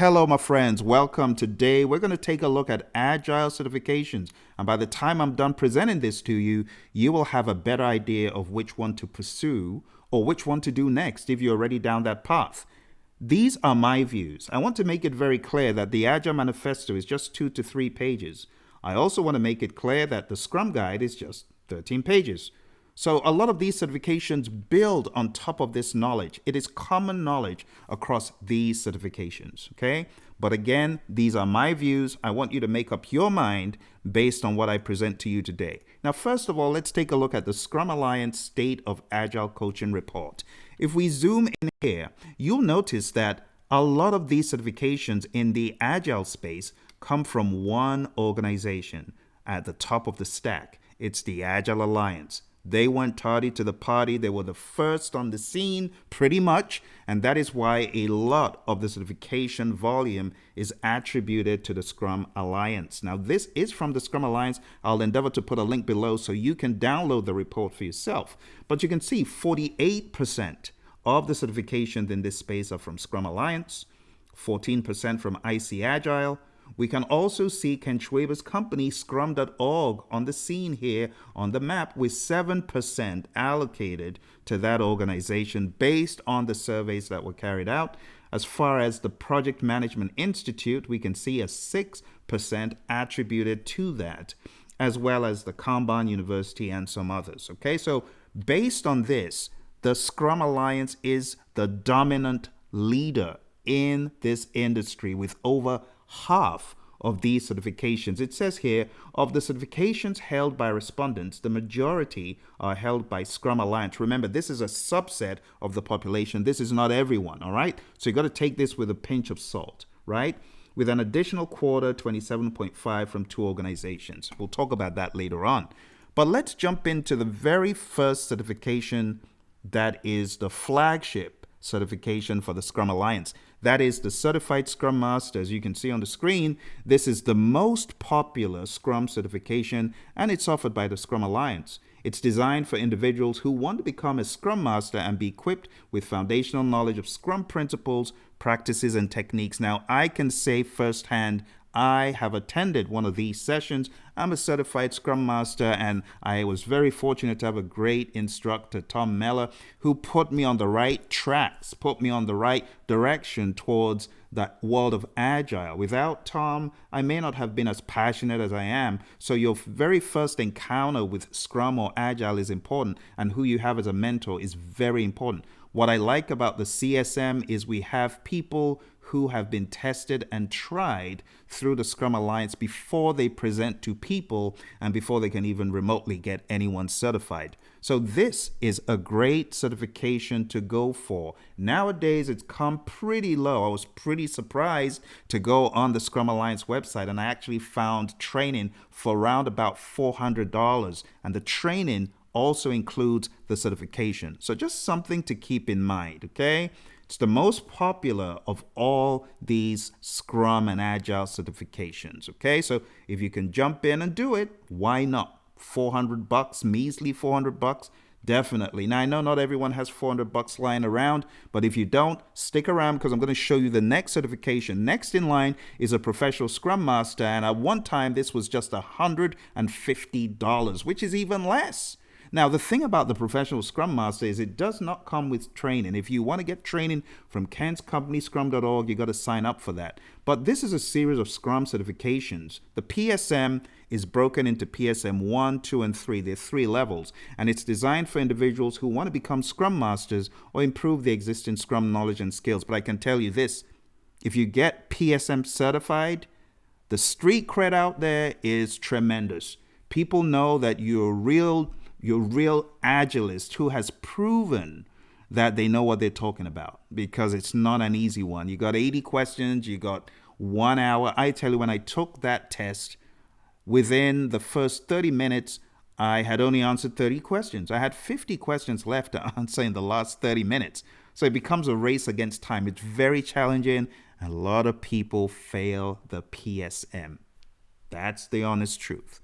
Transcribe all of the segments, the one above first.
Hello, my friends. Welcome. Today, we're going to take a look at Agile certifications. And by the time I'm done presenting this to you, you will have a better idea of which one to pursue or which one to do next if you're already down that path. These are my views. I want to make it very clear that the Agile Manifesto is just 2 to 3 pages. I also want to make it clear that the Scrum Guide is just 13 pages. So a lot of these certifications build on top of this knowledge. It is common knowledge across these certifications, okay? But again, these are my views. I want you to make up your mind based on what I present to you today. Now, first of all, let's take a look at the Scrum Alliance State of Agile Coaching Report. If we zoom in here, you'll notice that a lot of these certifications in the Agile space come from one organization at the top of the stack. It's the Agile Alliance. They went tardy to the party. They were the first on the scene, pretty much. And that is why a lot of the certification volume is attributed to the Scrum Alliance. Now, this is from the Scrum Alliance. I'll endeavor to put a link below so you can download the report for yourself. But you can see 48% of the certifications in this space are from Scrum Alliance, 14% from IC Agile. We can also see Ken Schwaber's company, Scrum.org, on the scene here on the map with 7% allocated to that organization based on the surveys that were carried out. As far as the Project Management Institute, we can see a 6% attributed to that, as well as the Kanban University and some others. Okay, so based on this, the Scrum Alliance is the dominant leader in this industry with over half of these certifications. It says here, of the certifications held by respondents, the majority are held by Scrum Alliance. Remember, this is a subset of the population. This is not everyone, all right? So you got to take this with a pinch of salt, right? With an additional quarter, 27.5 from 2 organizations. We'll talk about that later on. But let's jump into the very first certification that is the flagship certification for the Scrum Alliance. That is the Certified Scrum Master. As you can see on the screen, this is the most popular Scrum certification, and it's offered by the Scrum Alliance. It's designed for individuals who want to become a Scrum Master and be equipped with foundational knowledge of Scrum principles, practices, and techniques. Now, I can say firsthand, I have attended one of these sessions. I'm a certified Scrum Master, and I was very fortunate to have a great instructor, Tom Meller, who put me on the right tracks, put me on the right direction towards the world of Agile. Without Tom, I may not have been as passionate as I am. So your very first encounter with Scrum or Agile is important, and who you have as a mentor is very important. What I like about the CSM is we have people who have been tested and tried through the Scrum Alliance before they present to people and before they can even remotely get anyone certified. So this is a great certification to go for. Nowadays, it's come pretty low. I was pretty surprised to go on the Scrum Alliance website, and I actually found training for around about $400. And the training also includes the certification. So just something to keep in mind, okay? It's the most popular of all these Scrum and Agile certifications, okay? So if you can jump in and do it, why not? $400, measly $400, definitely. Now, I know not everyone has $400 lying around, but if you don't, stick around because I'm going to show you the next certification. Next in line is a professional Scrum Master, and at one time, this was just $150, which is even less. Now, the thing about the professional Scrum Master is it does not come with training. If you want to get training from Ken's company, Scrum.org, you got to sign up for that. But this is a series of Scrum certifications. The PSM is broken into PSM 1, 2, and 3. There are 3 levels, and it's designed for individuals who want to become Scrum Masters or improve the existing Scrum knowledge and skills. But I can tell you this, if you get PSM certified, the street cred out there is tremendous. People know that you're real agilist who has proven that they know what they're talking about, because it's not an easy one. You got 80 questions, you got 1 hour. I tell you, when I took that test, within the first 30 minutes, I had only answered 30 questions. I had 50 questions left to answer in the last 30 minutes. So it becomes a race against time. It's very challenging, and a lot of people fail the PSM. That's the honest truth.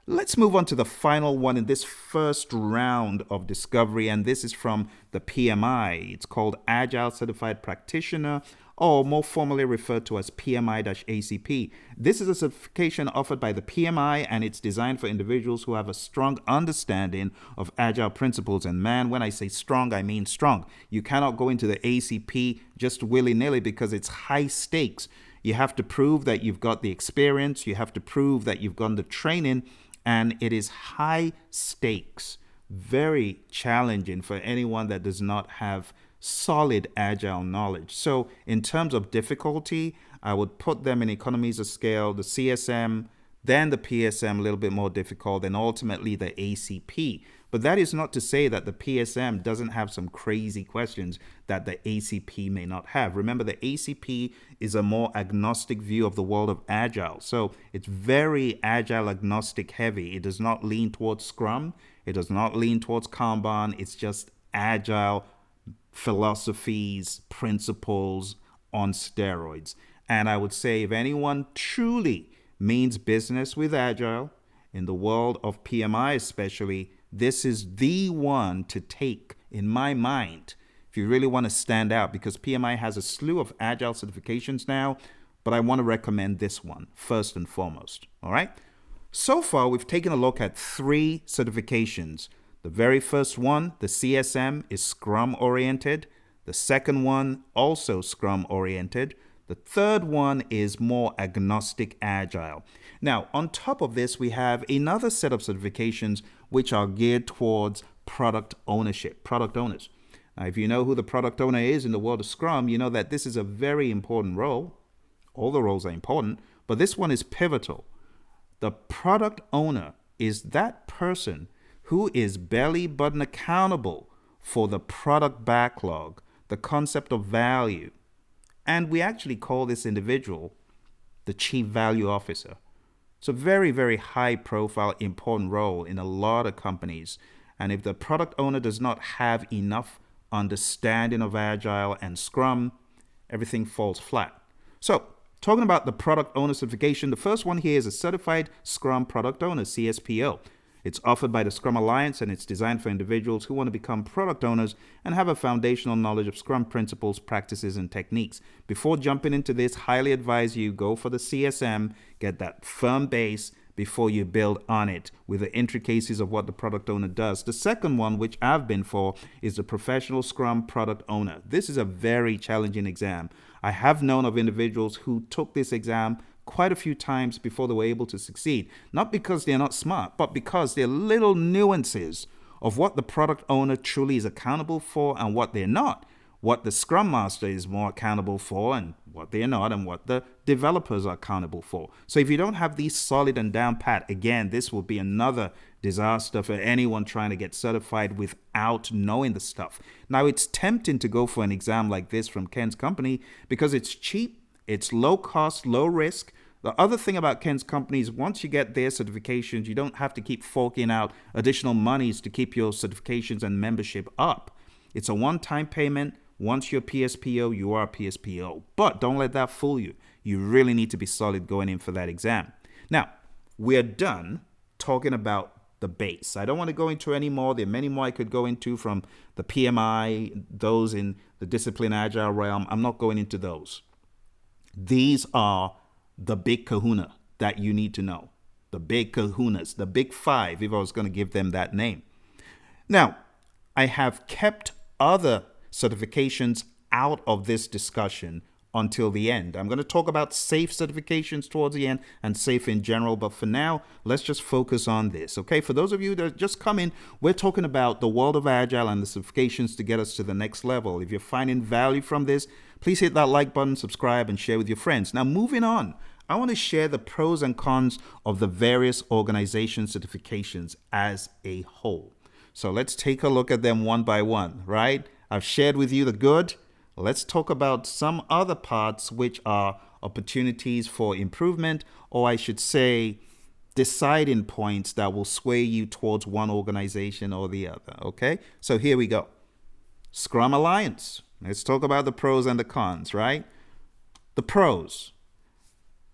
Let's move on to the final one in this first round of discovery, and this is from the PMI. It's called Agile Certified Practitioner, or more formally referred to as PMI-ACP. This is a certification offered by the PMI, and it's designed for individuals who have a strong understanding of Agile principles. And man, when I say strong, I mean strong. You cannot go into the ACP just willy-nilly because it's high stakes. You have to prove that you've got the experience. You have to prove that you've gotten the training, and it is high stakes. Very challenging for anyone that does not have solid Agile knowledge. So in terms of difficulty, I would put them in economies of scale, the CSM, then the PSM a little bit more difficult, and ultimately the ACP. But that is not to say that the PSM doesn't have some crazy questions that the ACP may not have. Remember, the ACP is a more agnostic view of the world of Agile. So it's very Agile agnostic heavy. It does not lean towards Scrum. It does not lean towards Kanban. It's just Agile philosophies, principles on steroids. And I would say if anyone truly means business with Agile, in the world of PMI especially, this is the one to take in my mind if you really want to stand out, because PMI has a slew of Agile certifications now, but I want to recommend this one first and foremost. All right. So far, we've taken a look at 3 certifications. The very first one, the CSM, is Scrum oriented. The second one, also Scrum oriented. The third one is more agnostic Agile. Now, on top of this, we have another set of certifications which are geared towards product ownership, product owners. Now, if you know who the product owner is in the world of Scrum, you know that this is a very important role. All the roles are important, but this one is pivotal. The product owner is that person who is belly button accountable for the product backlog, the concept of value. And we actually call this individual the Chief Value Officer. It's a very, very high profile, important role in a lot of companies. And if the product owner does not have enough understanding of Agile and Scrum, everything falls flat. So, talking about the product owner certification, the first one here is a Certified Scrum Product Owner, CSPO. It's offered by the Scrum Alliance, and it's designed for individuals who want to become product owners and have a foundational knowledge of Scrum principles, practices, and techniques. Before jumping into this, highly advise you go for the CSM, get that firm base before you build on it with the intricacies of what the product owner does. The second one, which I've been for, is the Professional Scrum Product Owner. This is a very challenging exam. I have known of individuals who took this exam quite a few times before they were able to succeed. Not because they're not smart, but because there are little nuances of what the product owner truly is accountable for and what they're not. What the Scrum Master is more accountable for and what they're not, and what the developers are accountable for. So if you don't have these solid and down pat, again, this will be another disaster for anyone trying to get certified without knowing the stuff. Now, it's tempting to go for an exam like this from Ken's company because it's cheap, it's low cost, low risk. The other thing about Ken's company is once you get their certifications, you don't have to keep forking out additional monies to keep your certifications and membership up. It's a one-time payment. Once you're PSPO, you are PSPO. But don't let that fool you. You really need to be solid going in for that exam. Now, we're done talking about the base. I don't want to go into any more. There are many more I could go into from the PMI, those in the discipline Agile realm. I'm not going into those. These are the big kahuna that you need to know. The big kahunas, the big 5, if I was going to give them that name. Now, I have kept other certifications out of this discussion until the end. I'm going to talk about SAFE certifications towards the end and SAFE in general, but for now, let's just focus on this, okay? For those of you that just come in, we're talking about the world of Agile and the certifications to get us to the next level. If you're finding value from this, please hit that like button, subscribe, and share with your friends. Now, moving on, I want to share the pros and cons of the various organization certifications as a whole. So let's take a look at them one by one, right? I've shared with you the good. Let's talk about some other parts which are opportunities for improvement, or I should say deciding points that will sway you towards one organization or the other, okay? So here we go. Scrum Alliance. Let's talk about the pros and the cons, right? The pros.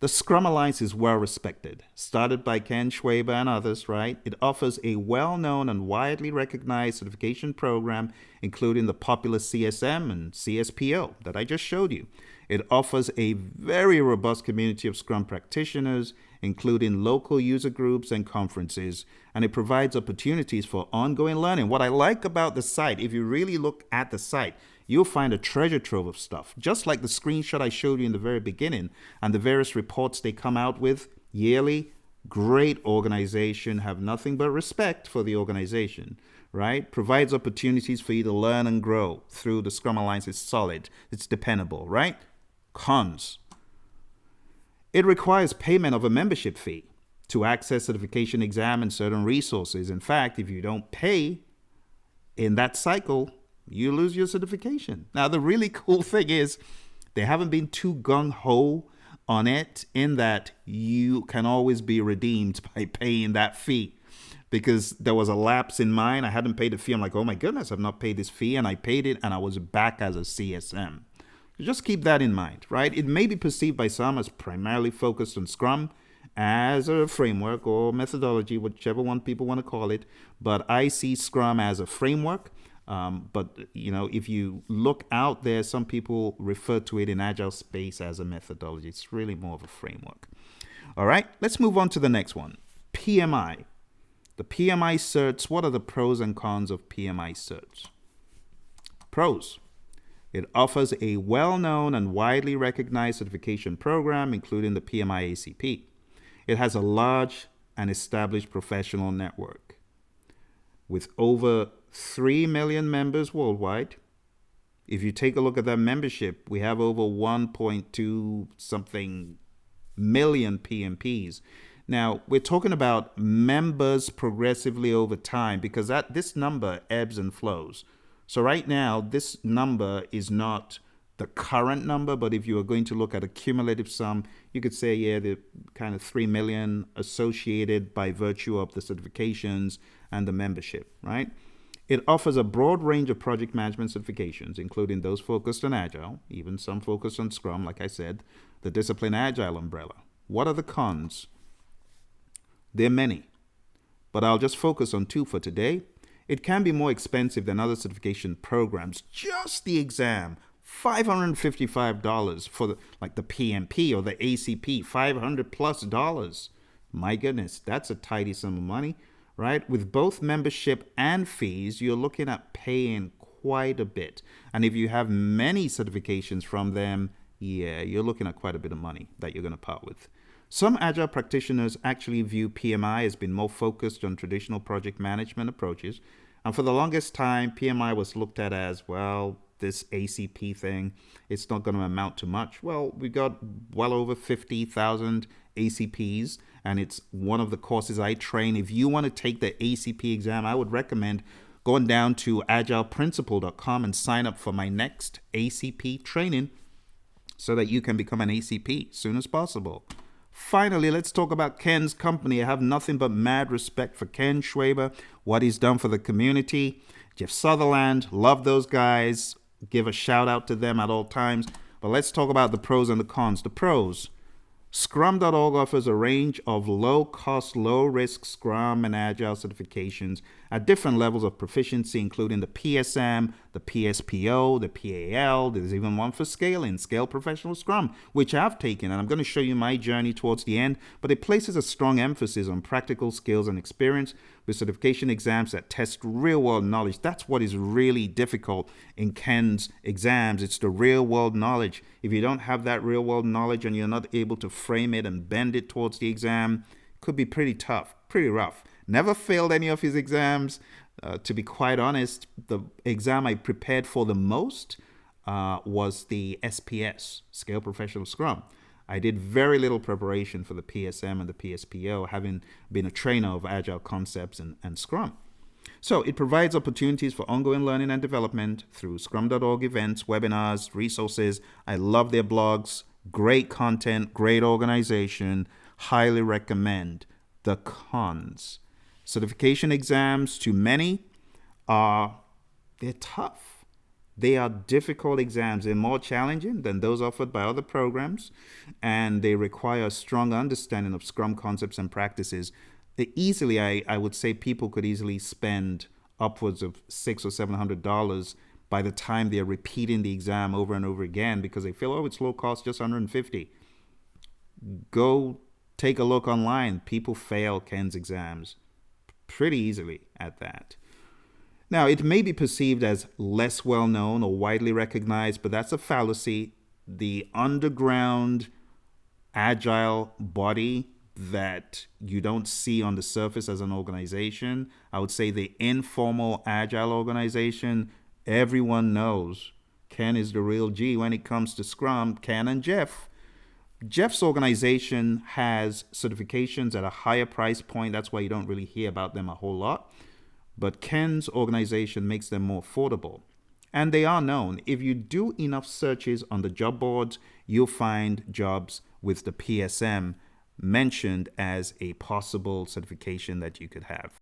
The Scrum Alliance is well respected. Started by Ken Schwaber and others, right? It offers a well-known and widely recognized certification program, including the popular CSM and CSPO that I just showed you. It offers a very robust community of Scrum practitioners, including local user groups and conferences, and it provides opportunities for ongoing learning. What I like about the site, if you really look at the site, you'll find a treasure trove of stuff, just like the screenshot I showed you in the very beginning and the various reports they come out with yearly. Great organization, have nothing but respect for the organization, right? Provides opportunities for you to learn and grow through the Scrum Alliance. It's solid, it's dependable, right? Cons. It requires payment of a membership fee to access certification exam and certain resources. In fact, if you don't pay in that cycle, you lose your certification. Now, the really cool thing is they haven't been too gung-ho on it in that you can always be redeemed by paying that fee. Because there was a lapse in mine. I hadn't paid the fee. I'm like, oh my goodness, I've not paid this fee. And I paid it and I was back as a CSM. So just keep that in mind, right? It may be perceived by some as primarily focused on Scrum as a framework or methodology, whichever one people want to call it. But I see Scrum as a framework. But, if you look out there, some people refer to it in Agile space as a methodology. It's really more of a framework. All right, let's move on to the next one. PMI. The PMI certs, what are the pros and cons of PMI certs? Pros. It offers a well-known and widely recognized certification program, including the PMI ACP. It has a large and established professional network. With over 3 million members worldwide. If you take a look at that membership, we have over 1.2 something million PMPs. Now, we're talking about members progressively over time because this number ebbs and flows. So right now, this number is not the current number, but if you are going to look at a cumulative sum, you could say, yeah, the kind of 3 million associated by virtue of the certifications and the membership, right? It offers a broad range of project management certifications, including those focused on Agile, even some focused on Scrum, like I said, the discipline Agile umbrella. What are the cons? There are many, but I'll just focus on 2 for today. It can be more expensive than other certification programs. Just the exam, $555 for the PMP or the ACP, $500+. My goodness, that's a tidy sum of money. Right? With both membership and fees, you're looking at paying quite a bit. And if you have many certifications from them, yeah, you're looking at quite a bit of money that you're going to part with. Some Agile practitioners actually view PMI as being more focused on traditional project management approaches. And for the longest time, PMI was looked at as, well, this ACP thing, it's not going to amount to much. Well, we got well over 50,000 ACPs, and it's one of the courses I train. If you want to take the ACP exam, I would recommend going down to agileprinciple.com and sign up for my next ACP training so that you can become an ACP as soon as possible. Finally, let's talk about Ken's company. I have nothing but mad respect for Ken Schwaber, what he's done for the community. Jeff Sutherland, love those guys. Give a shout out to them at all times. But let's talk about the pros and the cons. The pros. Scrum.org offers a range of low-cost, low-risk Scrum and Agile certifications at different levels of proficiency, including the PSM, the PSPO, the PAL. There's even one for scaling, Scale Professional Scrum, which I've taken, and I'm going to show you my journey towards the end. But it places a strong emphasis on practical skills and experience with certification exams that test real-world knowledge. That's what is really difficult in Ken's exams. It's the real-world knowledge. If you don't have that real-world knowledge and you're not able to frame it and bend it towards the exam, it could be pretty tough, pretty rough. Never failed any of his exams. To be quite honest, the exam I prepared for the most was the SPS, Scale Professional Scrum. I did very little preparation for the PSM and the PSPO, having been a trainer of Agile concepts and Scrum. So it provides opportunities for ongoing learning and development through scrum.org events, webinars, resources. I love their blogs. Great content, great organization. Highly recommend. The cons. Certification exams, to many, they're tough. They are difficult exams. They're more challenging than those offered by other programs, and they require a strong understanding of Scrum concepts and practices. I would say people could easily spend upwards of $600 or $700 by the time they're repeating the exam over and over again because they feel, oh, it's low cost, just 150. Go take a look online. People fail Ken's exams pretty easily at that. Now, it may be perceived as less well known or widely recognized, but that's a fallacy. The underground agile body that you don't see on the surface as an organization, I would say the informal agile organization, everyone knows Ken is the real G when it comes to Scrum. Ken and Jeff. Jeff's organization has certifications at a higher price point. That's why you don't really hear about them a whole lot. But Ken's organization makes them more affordable. And they are known. If you do enough searches on the job boards, you'll find jobs with the PSM mentioned as a possible certification that you could have.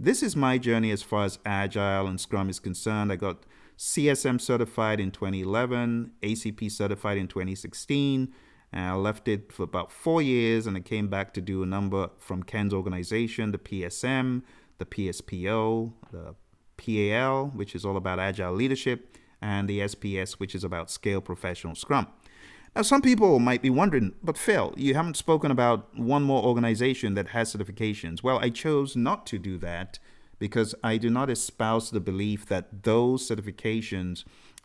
This is my journey as far as Agile and Scrum is concerned. I got CSM certified in 2011, ACP certified in 2016. And I left it for about 4 years, and I came back to do a number from Ken's organization, the PSM, the PSPO, the PAL, which is all about agile leadership, and the SPS, which is about scale professional Scrum. Now, some people might be wondering, but Phil, you haven't spoken about one more organization that has certifications. Well, I chose not to do that because I do not espouse the belief that those certifications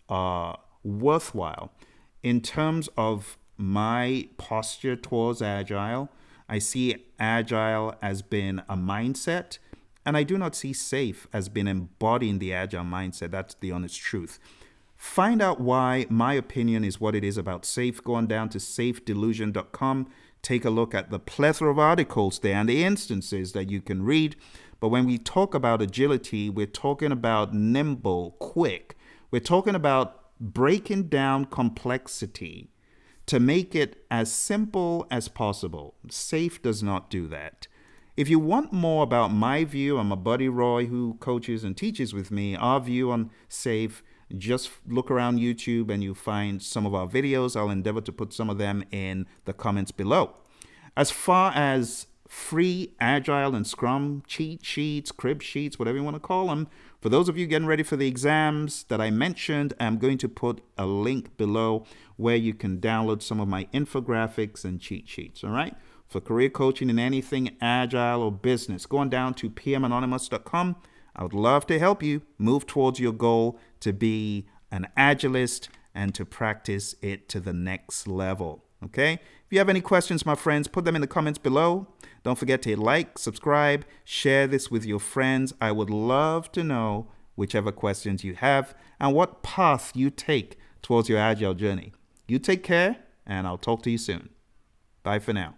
are worthwhile. In terms of my posture towards Agile, I see Agile as being a mindset, and I do not see SAFe as being embodying the Agile mindset. That's the honest truth. Find out why my opinion is what it is about SAFe. Go on down to safedelusion.com. Take a look at the plethora of articles there and the instances that you can read. But when we talk about agility, we're talking about nimble, quick. We're talking about breaking down complexity to make it as simple as possible. SAFe does not do that. If you want more about my view, and my buddy Roy, who coaches and teaches with me, our view on SAFe, just look around YouTube and you'll find some of our videos. I'll endeavor to put some of them in the comments below. As far as free Agile and Scrum cheat sheets, crib sheets, whatever you want to call them, for those of you getting ready for the exams that I mentioned, I'm going to put a link below where you can download some of my infographics and cheat sheets, all right? For career coaching in anything Agile or business, go on down to pmanonymous.com. I would love to help you move towards your goal to be an Agilist and to practice it to the next level, okay? If you have any questions, my friends, put them in the comments below. Don't forget to like, subscribe, share this with your friends. I would love to know whichever questions you have and what path you take towards your Agile journey. You take care, and I'll talk to you soon. Bye for now.